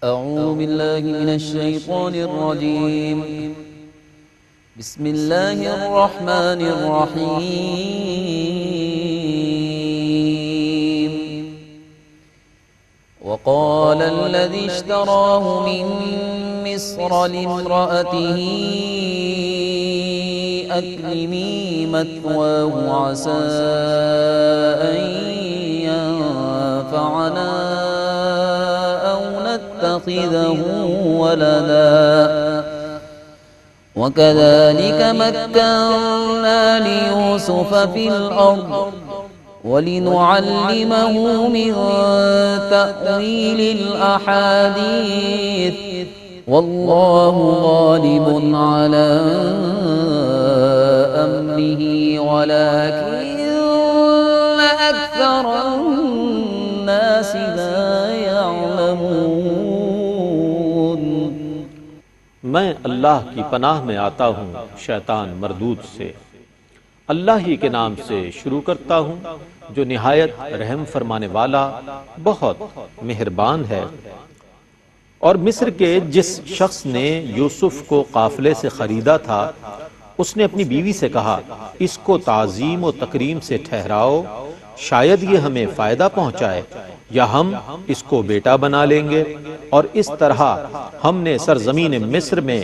أعوذ بالله من الشيطان الرجيم. بسم الله الرحمن الرحيم. وقال الذي اشتراه من مصر لامرأته أكرمي مثواه عسى أن ينفعنا أو نتخذه ولدا وكذلك مكنا ليوسف في الأرض ولنعلمه من تأويل الأحاديث والله غالب على أمره ولكن أكثر الناس لا يعلمون. میں اللہ کی پناہ میں آتا ہوں شیطان مردود سے. اللہ ہی کے نام سے شروع کرتا ہوں جو نہایت رحم فرمانے والا بہت مہربان ہے. اور مصر کے جس شخص نے یوسف کو قافلے سے خریدا تھا اس نے اپنی بیوی سے کہا اس کو تعظیم و تکریم سے ٹھہراؤ، شاید یہ ہمیں فائدہ پہنچائے یا ہم اس کو بیٹا بنا لیں گے. اور اس طرح ہم نے سرزمین مصر میں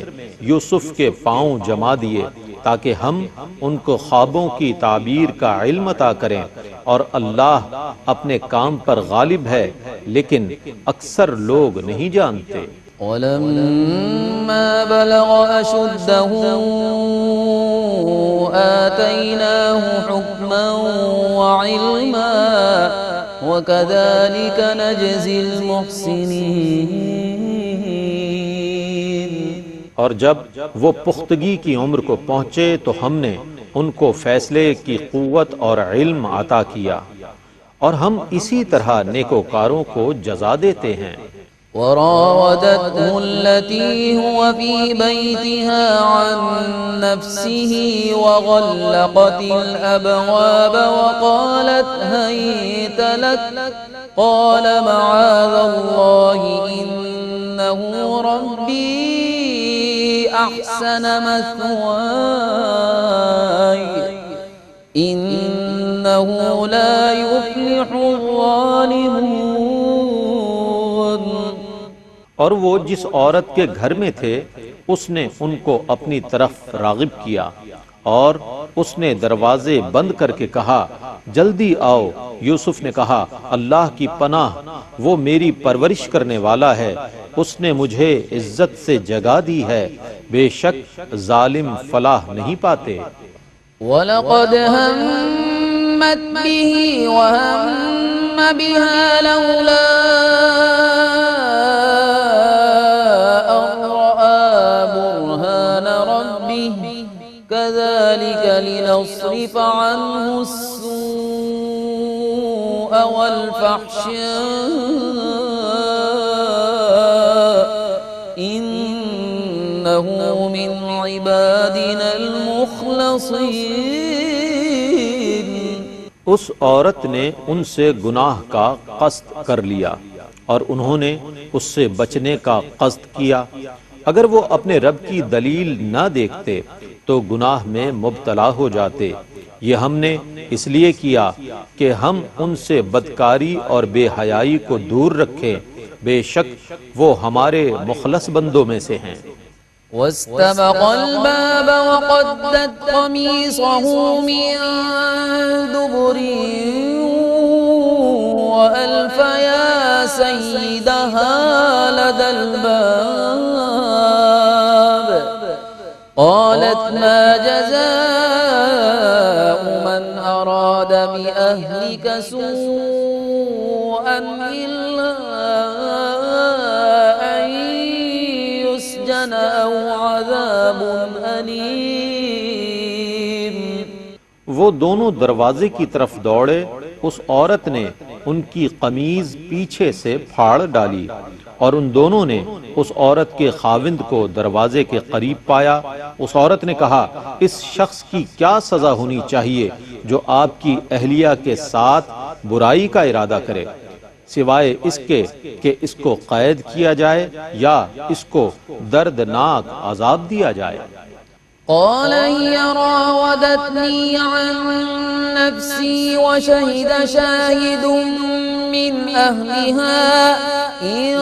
یوسف کے پاؤں جما دیے تاکہ ہم ان کو خوابوں کی تعبیر کا علم عطا کریں. اور اللہ اپنے کام پر غالب ہے لیکن اکثر لوگ نہیں جانتے. ولما بلغ أشده آتيناه حكما وعلما وكذلك نجزي المحسنين. اور جب وہ پختگی کی عمر کو پہنچے تو ہم نے ان کو فیصلے کی قوت اور علم عطا کیا اور ہم اسی طرح نیکوکاروں کو جزا دیتے ہیں. وراودته التي هو في بيتها عن نفسه وغلقت الأبواب وقالت هيت لك قال معاذ الله إنه ربي أحسن مثواي إنه لا يفلح الظالمون. اور وہ جس عورت کے گھر میں تھے اس نے ان کو اپنی طرف راغب کیا اور اس نے دروازے بند کر کے کہا جلدی آؤ. یوسف نے کہا اللہ کی پناہ، وہ میری پرورش کرنے والا ہے، اس نے مجھے عزت سے جگہ دی ہے، بے شک ظالم فلاح نہیں پاتے. وَلَقَدْ هَمَّتْ بِهِ وَهَمَّ بِهَا لَوْلَا كذلك لنصرف عنه السوء والفحشاء إنه من عبادنا المخلصين. اس عورت نے ان سے گناہ کا قصد کر لیا اور انہوں نے اس سے بچنے کا قصد کیا. اگر وہ اپنے رب کی دلیل نہ دیکھتے تو گناہ میں مبتلا ہو جاتے. یہ ہم نے اس لیے کیا کہ ہم ان سے بدکاری اور بے حیائی کو دور رکھیں، بے شک وہ ہمارے مخلص بندوں میں سے ہیں. واستبق الباب وقدت قميصه من دبر وألف يا سيدها لدى الباب قالت ما جزاء من أراد بأهلك سوءا إلا أن يسجن أو عذاب أليم. وہ دونوں دروازے کی طرف دوڑے. اس عورت نے ان کی قمیض پیچھے سے پھاڑ ڈالی اور ان دونوں نے اس عورت کے خاوند کو دروازے کے قریب پایا. اس عورت نے کہا اس شخص کی کیا سزا ہونی چاہیے جو آپ کی اہلیہ کے ساتھ برائی کا ارادہ کرے. سوائے اس کے کہ اس کو قید کیا جائے یا اس کو دردناک عذاب دیا جائے۔ قال هي راودتني عن نفسي وشهد شاهد من أهلها إن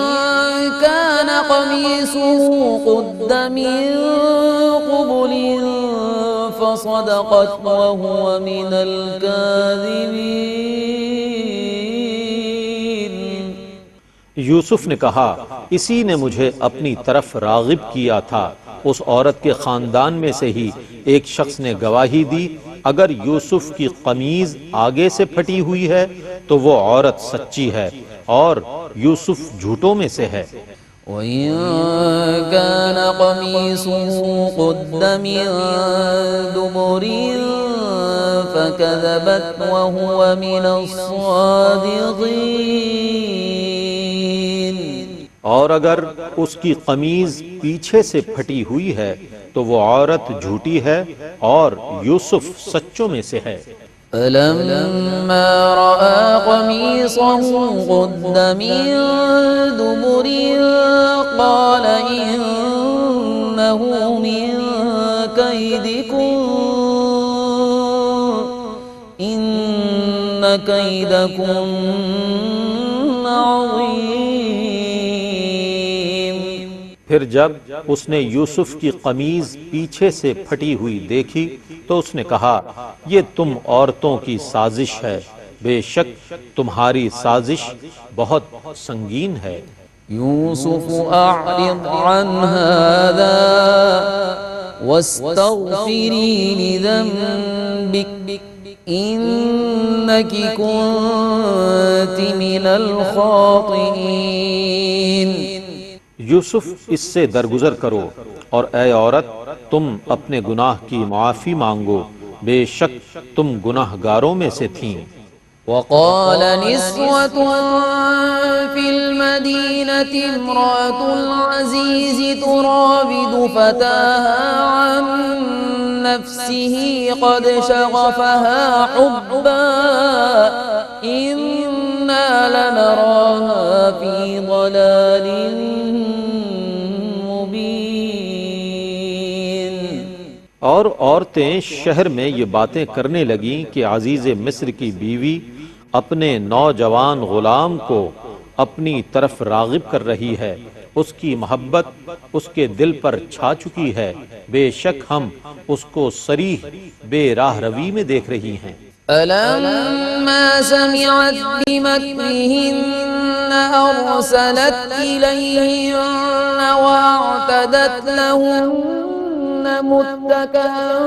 كان قميصه قد من قبل فصدقت وهو من الكاذبين۔ یوسف نے کہا اسی نے مجھے اپنی طرف راغب کیا تھا۔ اس عورت کے خاندان میں سے ہی ایک شخص نے گواہی دی اگر یوسف کی قمیض آگے سے پھٹی ہوئی ہے تو وہ عورت سچی ہے اور یوسف جھوٹوں میں سے ہے۔ وَإِن كَانَ قَمِيصُهُ قُدَّ مِن دُبُرٍ فَكَذَبَتْ وَهُوَ مِنَ الصَّادِقِينَ۔ اور اگر اس کی قمیض پیچھے سے پھٹی ہوئی ہے تو وہ عورت جھوٹی ہے اور یوسف سچوں میں سے ہے۔ فَلَمَّا رَأَى قَمِيصَهُ قُدَّ مِن دُبُرٍ قَالَ إِنَّهُ مِن كَيْدِكُمْ إِنَّ كَيْدَكُمْ عَظِيمٌ۔ پھر جب اس نے یوسف کی قمیض پیچھے سے پھٹی ہوئی دیکھی تو اس نے کہا یہ تم عورتوں کی سازش ہے، بے شک تمہاری سازش بہت سنگین ہے۔ یوسف اعرض عن هذا واستغفری لذنبک انک کنت من الخاطئین۔ یوسف اس سے درگزر کرو اور اے عورت تم اپنے گناہ کی معافی مانگو، بے شک تم گناہ گاروں میں سے تھیں۔ وقال نسوة في المدينة امرأة العزيز تراود فتاها عن نفسه قد شغفها حبا إنا لنراها في ضلال مبين۔ اور عورتیں شہر میں یہ باتیں کرنے لگیں کہ عزیز مصر کی بیوی اپنے نوجوان غلام کو اپنی طرف راغب کر رہی ہے، اس کی محبت اس کے دل پر چھا چکی ہے، بے شک ہم اس کو صریح بے راہ روی میں دیکھ رہی ہیں۔ فلما سمعت بمكرهن أرسلت إليهن واعتدت لهن متكئا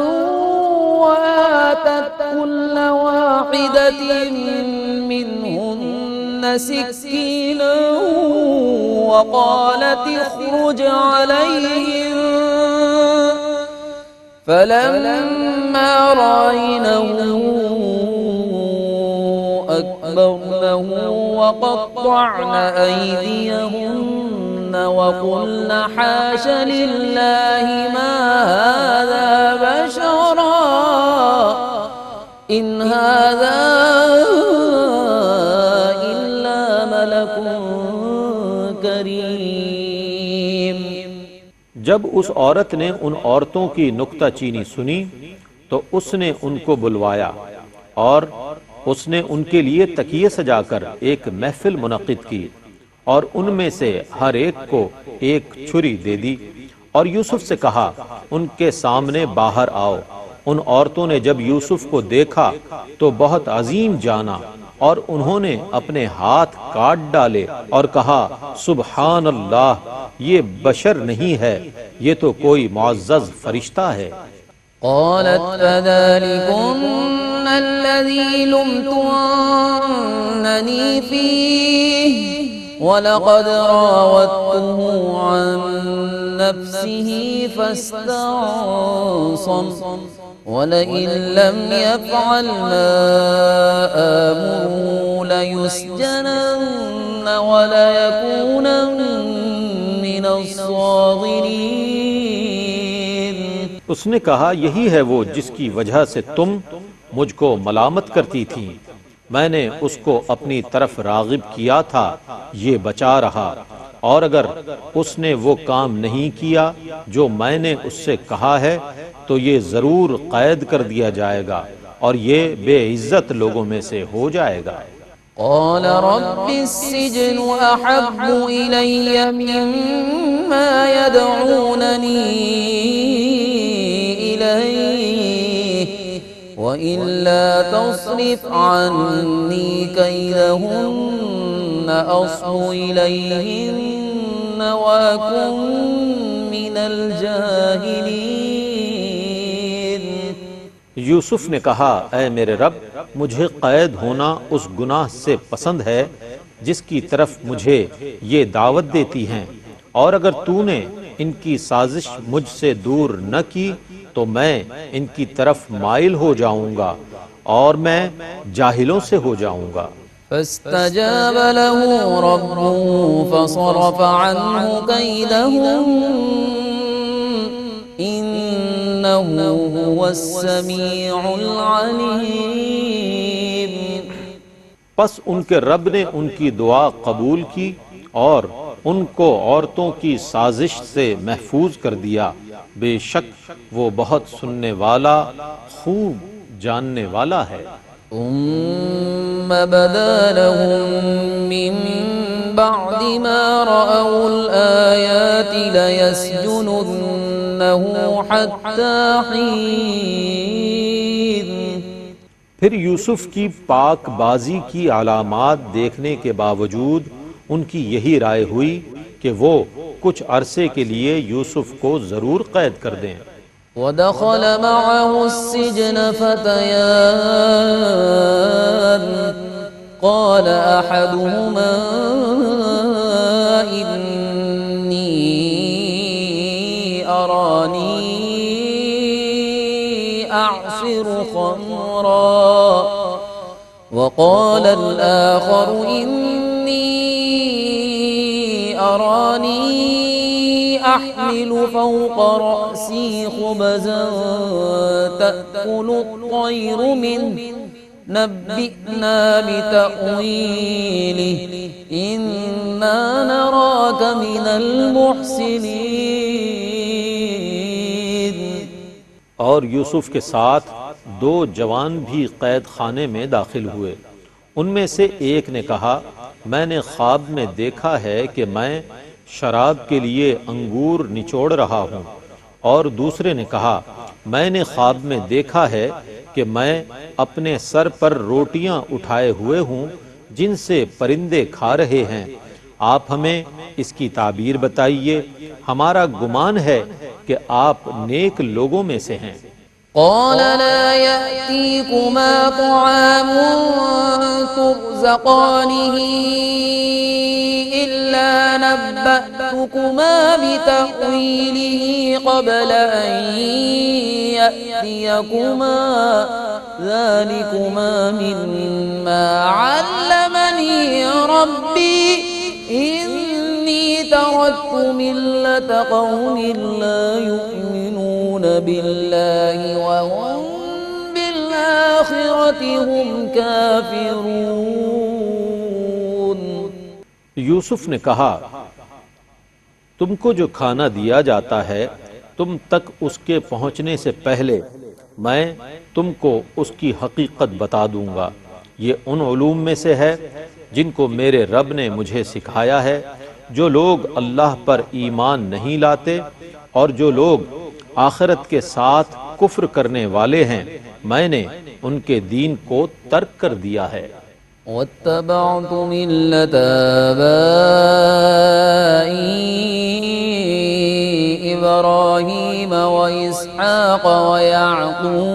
وآتت كل واحدة منهن سكينا وقالت اخرج عليهم فلما رأينه أكبرنه وقطعن أيديهن وقلن حاش لله ما هذا بشرا إن هذا إلا ملك كريم۔ جب اس عورت نے ان عورتوں کی نکتہ چینی سنی تو اس نے ان کو بلوایا اور اس نے ان کے لیے تکیے سجا کر ایک محفل منعقد کی اور ان میں سے ہر ایک کو ایک چھری دے دی اور یوسف سے کہا ان کے سامنے باہر آؤ۔ ان عورتوں نے جب یوسف کو دیکھا تو بہت عظیم جانا اور انہوں نے اپنے ہاتھ کاٹ ڈالے اور کہا سبحان اللہ، یہ بشر نہیں ہے، یہ تو کوئی معزز فرشتہ ہے۔ قالت فذلكن الذي لمتنني فيه ولقد راودته عن نفسه فاستعصم ولئن لم يفعل ما آمره ليسجنن وليكونن من الصاغرين۔ اس نے کہا یہی ہے وہ جس کی وجہ سے تم مجھ کو ملامت کرتی تھی، میں نے اس کو اپنی طرف راغب کیا تھا، یہ بچا رہا، اور اگر اس نے وہ کام نہیں کیا جو میں نے اس سے کہا ہے تو یہ ضرور قید کر دیا جائے گا اور یہ بے عزت لوگوں میں سے ہو جائے گا۔ قال رب السجن أحب إلي مما يدعونني إليه وإلا تصرف عني كيدهن أصب إليهن وأكن من الجاهلين۔ یوسف نے کہا، اے میرے رب، مجھے قید ہونا اس گناہ سے پسند ہے جس کی طرف مجھے یہ دعوت دیتی ہیں، اور اگر تو نے ان کی سازش مجھ سے دور نہ کی تو میں ان کی طرف مائل ہو جاؤں گا اور میں جاہلوں سے ہو جاؤں گا۔ فاستجاب له ربه فصرف عنه كيدهم إنه هو السميع العليم۔ پس ان کے رب نے ان کی دعا قبول کی اور ان کو عورتوں کی سازش سے محفوظ کر دیا، بے شک وہ بہت سننے والا، خوب جاننے والا ہے۔ ثم بدا لهم من بعد ما رأوا الآيات ليسجننه حتى حين۔ پھر یوسف کی پاک بازی کی علامات دیکھنے کے باوجود ان کی یہی رائے ہوئی کہ وہ کچھ عرصے کے لیے یوسف کو ضرور قید کر دیں۔ ودخل معه السجن فتيان قال أحدهما إني أراني أعصر خمرا وقال الآخر إني أراني أحمل فوق رأسي خبزا تأكل الطير منه نبئنا بتأويله إنا نراك من المحسنين۔ اور یوسف کے ساتھ دو جوان بھی قید خانے میں داخل ہوئے۔ ان میں سے ایک نے کہا، میں نے خواب میں دیکھا ہے کہ میں شراب کے لیے انگور نچوڑ رہا ہوں، اور دوسرے نے کہا، میں نے خواب میں دیکھا ہے کہ میں اپنے سر پر روٹیاں اٹھائے ہوئے ہوں جن سے پرندے کھا رہے ہیں، آپ ہمیں اس کی تعبیر بتائیے، ہمارا گمان ہے کہ آپ نیک لوگوں میں سے ہیں۔ قال لا يأتيكما طعام ترزقانه إلا نبأتكما بتأويله قبل أن يأتيكما ذلكما مما علمني ربي إني تركت ملة قوم لا يؤمنون بالله وهم بالآخرة هم كافرون۔ یوسف نے کہا، تم کو جو کھانا دیا جاتا ہے تم تک اس کے پہنچنے سے پہلے میں تم کو اس کی حقیقت بتا دوں گا۔ یہ ان علوم میں سے ہے جن کو میرے رب نے مجھے سکھایا ہے۔ جو لوگ اللہ پر ایمان نہیں لاتے اور جو لوگ آخرت کے ساتھ کفر کرنے والے ہیں، میں نے ان کے دین کو ترک کر دیا ہے۔ واتبعت ملة آبائي إبراهيم وإسحاق ويعقوب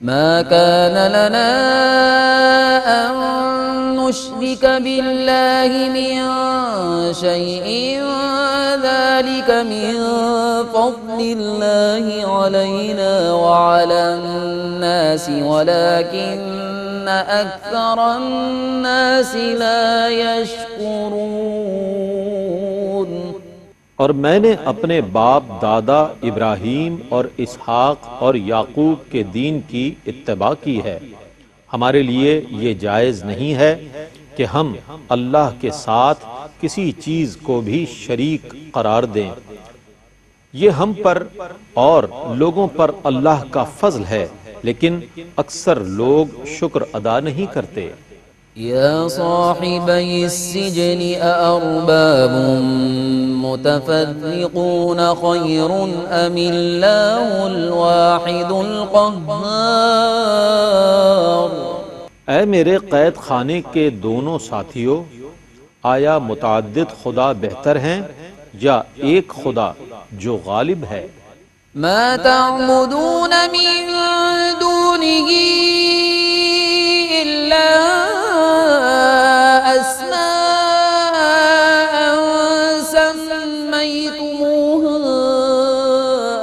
ما كان لنا أن نشرك بالله من شيء ذلك من فضل الله علينا وعلى الناس ولكن أكثر الناس لا يشكرون۔ اور میں نے اپنے باپ دادا ابراہیم اور اسحاق اور یعقوب کے دین کی اتباع کی ہے۔ ہمارے لیے یہ جائز نہیں ہے کہ ہم اللہ کے ساتھ کسی چیز کو بھی شریک قرار دیں۔ یہ ہم پر اور لوگوں پر اللہ کا فضل ہے، لیکن اکثر لوگ شکر ادا نہیں کرتے۔ يا صاحبي السجن أأرباب متفرقون خير أم الله الواحد القهار؟ اے میرے قید خانے کے دونوں ساتھیوں، آیا متعدد خدا بہتر ہیں یا ایک خدا جو غالب ہے؟ ما تعبدون من دونه إلا أسماء سميتموها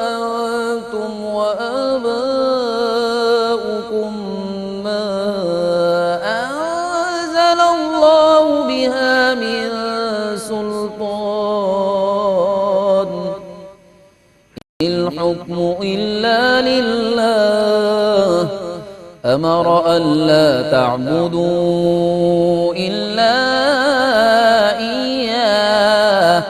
أنتم وآباؤكم ما أنزل الله بها من سلطان الحكم إلا لله أمر ألا تعبدوا إلا إياه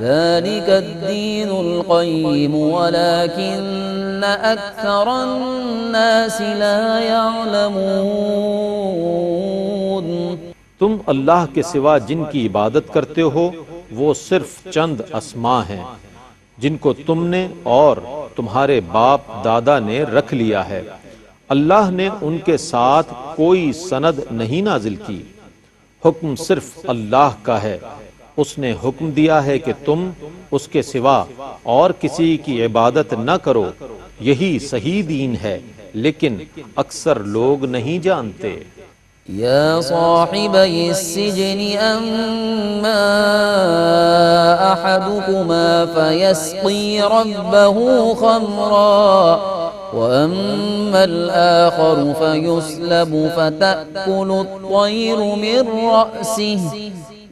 ذلك الدين القيم ولكن أكثر الناس لا يعلمون۔ تم اللہ کے سوا جن کی عبادت کرتے ہو وہ صرف چند اسماء ہیں جن کو تم نے اور تمہارے باپ دادا نے رکھ لیا ہے۔ اللہ نے ان کے ساتھ کوئی سند نہیں نازل کی، حکم صرف اللہ کا ہے۔ اس نے حکم دیا ہے کہ تم اس کے سوا اور کسی کی عبادت نہ کرو، یہی صحیح دین ہے، لیکن اکثر لوگ نہیں جانتے۔ يا صاحبي السجن أما أحدكما فيسقي ربه خمرا وأما الآخر فيسلب فتأكل الطير من رأسه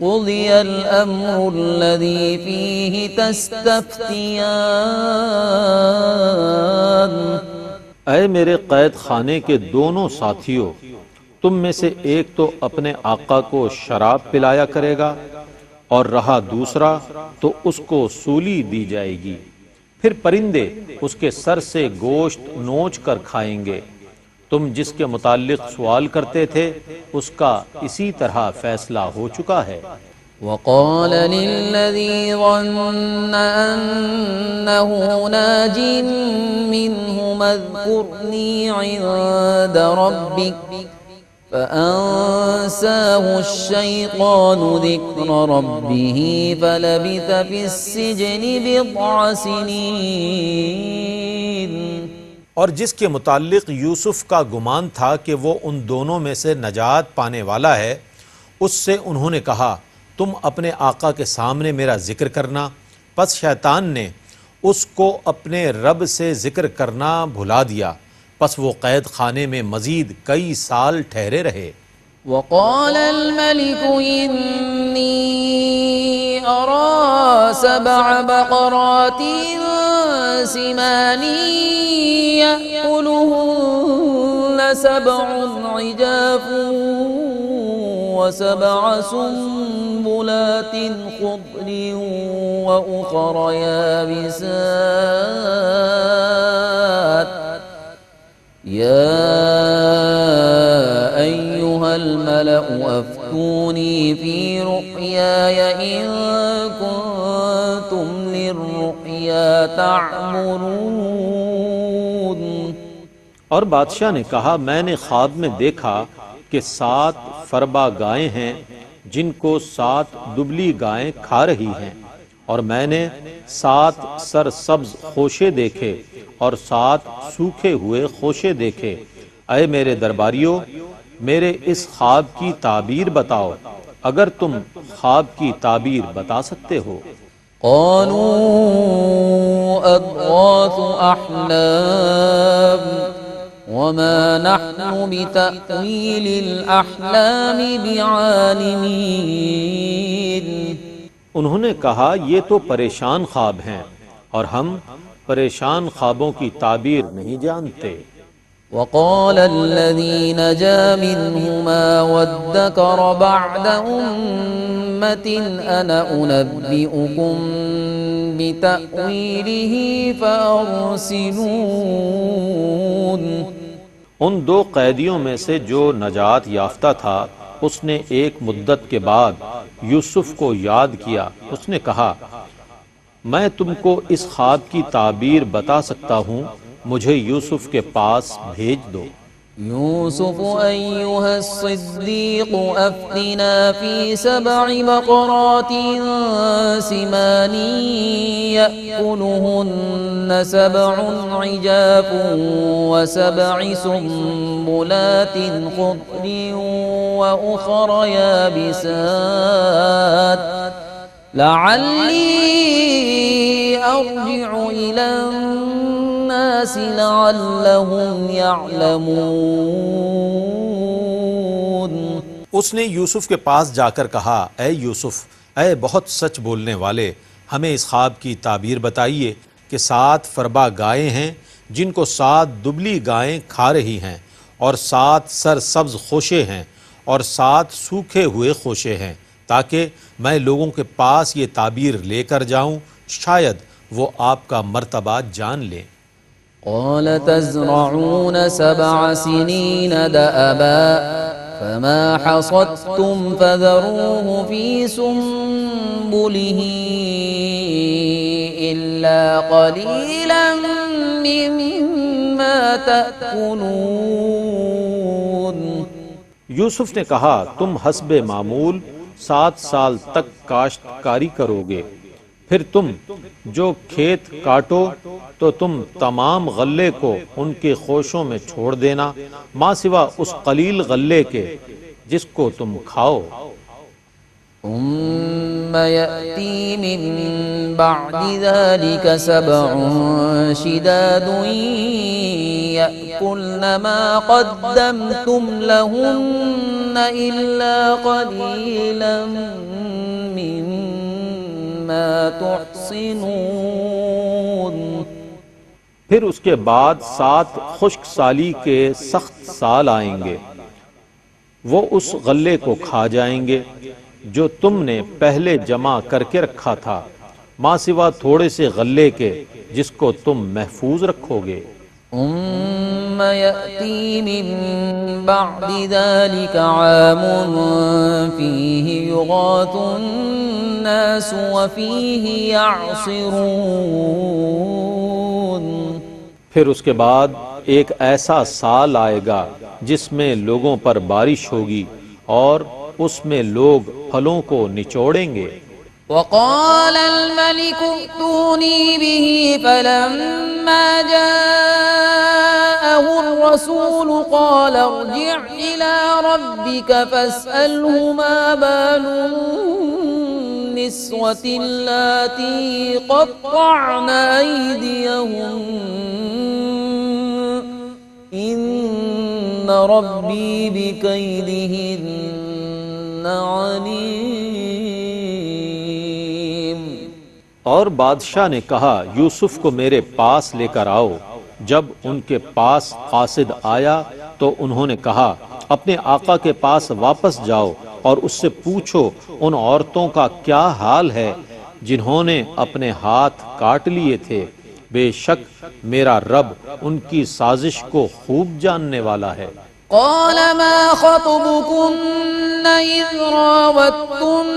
قضي الأمر الذي فيه تستفتيان۔ اے میرے قید خانے کے دونوں ساتھیوں، تم میں سے ایک تو اپنے آقا کو شراب پلایا کرے گا اور رہا دوسرا تو اس کو سولی دی جائے گی، پھر پرندے اس کے سر سے گوشت نوچ کر کھائیں گے۔ تم جس کے متعلق سوال کرتے تھے اس کا اسی طرح فیصلہ ہو چکا ہے۔ وقال للذي ظن أنه ناج منهما اذكرني عند ربك فأنساه الشيطان ذكر ربه فلبث في السجن بضع سنين۔ اور جس کے متعلق یوسف کا گمان تھا کہ وہ ان دونوں میں سے نجات پانے والا ہے، اس سے انہوں نے کہا تم اپنے آقا کے سامنے میرا ذکر کرنا، پس شیطان نے اس کو اپنے رب سے ذکر کرنا بھلا دیا، پس وہ قید خانے میں مزید کئی سال ٹھہرے رہے۔ وقال الملك إني أرى 7 بقرات سمان يأكلهن 7 عجاف و7 سنبلات خضر وأخر يابسات يا أيها الملأ أفتوني في رؤياي إن كنتم للرؤيا تعبرون۔ اور بادشاہ نے کہا میں نے خواب میں دیکھا کہ 7 فربا گائیں ہیں جن کو 7 دبلی گائیں کھا رہی ہیں، اور میں نے 7 سرسبز خوشے دیکھے اور 7 سوکھے ہوئے خوشے دیکھے۔ اے میرے درباریوں، میرے اس خواب کی تعبیر بتاؤ اگر تم خواب کی تعبیر بتا سکتے ہو۔ قالوا أضغاث أحلام وما نحن بتأويل الأحلام بعالمين۔ انہوں نے کہا یہ تو پریشان خواب ہیں اور ہم پریشان خوابوں کی تعبیر نہیں جانتے۔ وقال الذي نجا منهما وادكر بعد أمة أنا أنبئكم بتأويله فأرسلون۔ ان دو قیدیوں میں سے جو نجات یافتہ تھا اس نے ایک مدت کے بعد یوسف کو یاد کیا، اس نے کہا میں تم کو اس خواب کی تعبیر بتا سکتا ہوں، مجھے یوسف کے پاس بھیج دو۔ يوسف أيها الصديق أفتنا في 7 بقرات سمان يأكلهن 7 عجاف و7 سنبلات خضر وأخر يابسات لعلي أرجع إلى الناس لعلهم يعلمون۔ اس نے یوسف کے پاس جا کر کہا اے یوسف، اے بہت سچ بولنے والے، ہمیں اس خواب کی تعبیر بتائیے کہ 7 فربا گائیں ہیں جن کو 7 دبلی گائیں کھا رہی ہیں، اور 7 سرسبز خوشے ہیں اور 7 سوکھے ہوئے خوشے ہیں، تاکہ میں لوگوں کے پاس یہ تعبیر لے کر جاؤں، شاید وہ آپ کا مرتبہ جان لیں۔ قال تزرعون 7 سنين دأبا فما حصدتم فذروه في سنبله إلا قليلا مما تأكلون۔ یوسف نے کہا تم حسب معمول 7 سال تک کاشتکاری کرو گے، پھر تم جو کھیت کاٹو تو تم تمام غلے کو ان کے خوشوں میں چھوڑ دینا، ماں سوا اس قلیل غلے کے جس کو تم کھاؤ۔ ثم يأتي من بعد ذلك 7 شداد يأكلن ما قدمتم لهن إلا قليلا مما تحصنون۔ پھر اس کے بعد 7 خشک سالی کے سخت سال آئیں گے، وہ اس غلے کو کھا جائیں گے جو تم نے پہلے جمع کر کے رکھا تھا، ماں سوا تھوڑے سے غلے کے جس کو تم محفوظ رکھو گے۔ ثم يأتي من بعد ذلك عام فيه يغاث الناس وفيه يعصرون۔ پھر اس کے بعد ایک ایسا سال آئے گا جس میں لوگوں پر بارش ہوگی اور اس میں لوگ پھلوں کو نچوڑیں گے۔ وقال الملك ائتوني به فلما جاءه الرسول قال ارجع إلى ربك فاسأله ما بال النسوة اللاتي قطعن أيديهن إن ربي بكيدهن عليم۔ اور بادشاہ نے کہا یوسف کو میرے پاس لے کر آؤ۔ جب ان کے پاس قاصد آیا تو انہوں نے کہا اپنے آقا کے پاس واپس جاؤ اور اس سے پوچھو ان عورتوں کا کیا حال ہے جنہوں نے اپنے ہاتھ کاٹ لیے تھے، بے شک میرا رب ان کی سازش کو خوب جاننے والا ہے۔ قال ما خطبكن إذ راوتن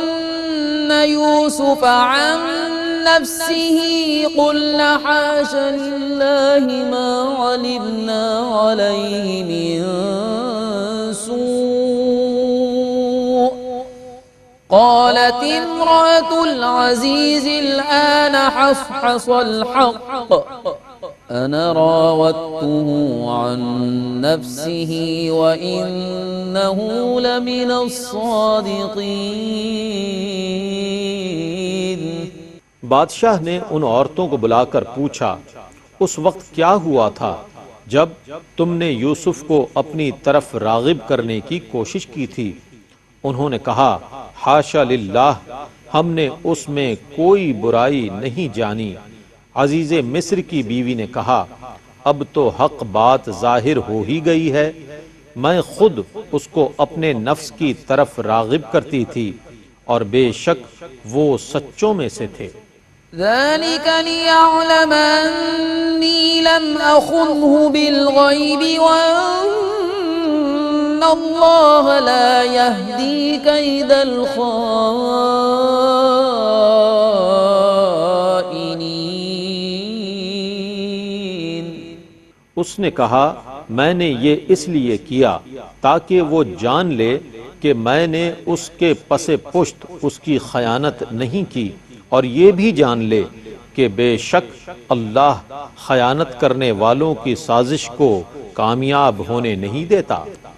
يوسف عن نفسه قلنا حاش لله ما علمنا عليه من سوء قالت امرأة العزيز الآن حصحص الحق أنا راودته عن نفسه وإنه لمن الصادقين۔ بادشاہ نے ان عورتوں کو بلا کر پوچھا اس وقت کیا ہوا تھا جب تم نے یوسف کو اپنی طرف راغب کرنے کی کوشش کی تھی؟ انہوں نے کہا حاشا للہ، ہم نے اس میں کوئی برائی نہیں جانی۔ عزیز مصر کی بیوی نے کہا اب تو حق بات ظاہر ہو ہی گئی ہے، میں خود اس کو اپنے نفس کی طرف راغب کرتی تھی اور بے شک وہ سچوں میں سے تھے۔ ذلك ليعلم أني لم أخنه بالغيب وأن الله لا يهدي كيد الخائنين۔ اس نے کہا میں نے یہ اس لیے کیا تاکہ وہ جان لے کہ میں نے اس کے پس پشت اس کی خیانت نہیں کی، اور یہ بھی جان لے کہ بے شک اللہ خیانت کرنے والوں کی سازش کو کامیاب ہونے نہیں دیتا۔